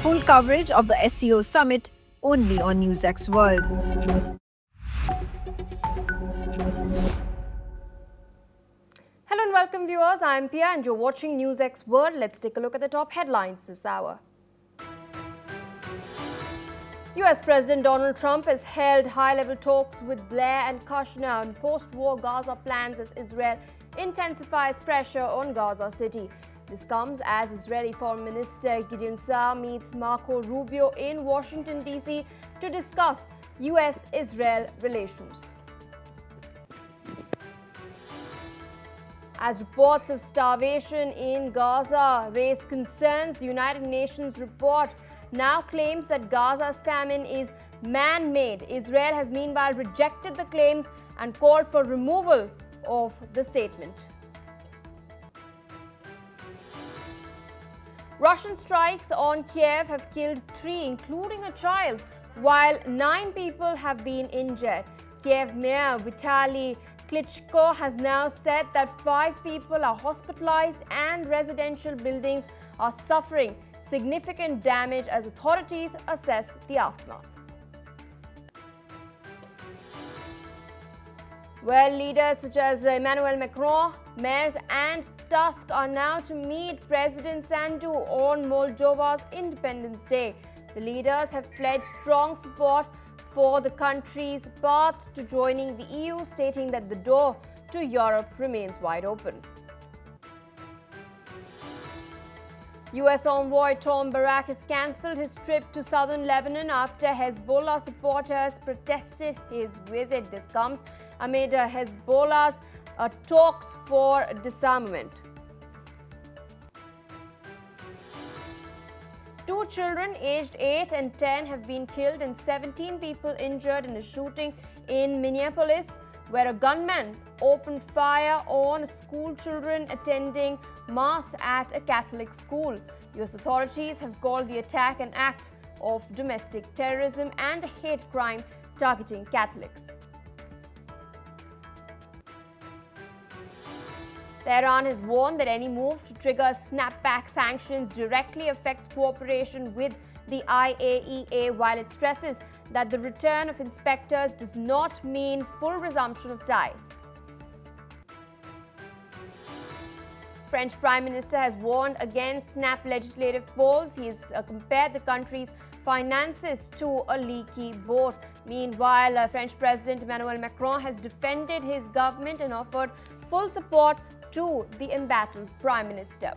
full coverage of the SCO summit only on NewsX World. Hello and welcome viewers, I am Pia and you're watching NewsX World. Let's take a look at the top headlines this hour. US President Donald Trump has held high-level talks with Blair and Kushner on post-war Gaza plans as Israel intensifies pressure on Gaza City. This comes as Israeli Foreign Minister Gideon Saar meets Marco Rubio in Washington, D.C. to discuss US-Israel relations. As reports of starvation in Gaza raise concerns, the United Nations report now claims that Gaza's famine is man-made. Israel has meanwhile rejected the claims and called for removal of the statement. Russian strikes on Kiev have killed 3, including a child, while 9 people have been injured. Kiev Mayor Vitaly Klitschko has now said that 5 people are hospitalized and residential buildings are suffering significant damage as authorities assess the aftermath. Well, leaders such as Emmanuel Macron, Merz and Tusk are now to meet President Sandu on Moldova's Independence Day. The leaders have pledged strong support for the country's path to joining the EU, stating that the door to Europe remains wide open. US envoy Tom Barak has cancelled his trip to southern Lebanon after Hezbollah supporters protested his visit. This comes amid Hezbollah's talks for disarmament. 2 children aged 8 and 10 have been killed and 17 people injured in a shooting in Minneapolis, where a gunman opened fire on school children attending Mass at a Catholic school. US authorities have called the attack an act of domestic terrorism and a hate crime targeting Catholics. Tehran has warned that any move to trigger snapback sanctions directly affects cooperation with the IAEA, while it stresses that the return of inspectors does not mean full resumption of ties. French Prime Minister has warned against snap legislative polls. He has compared the country's finances to a leaky boat. Meanwhile, French President Emmanuel Macron has defended his government and offered full support to the embattled Prime Minister.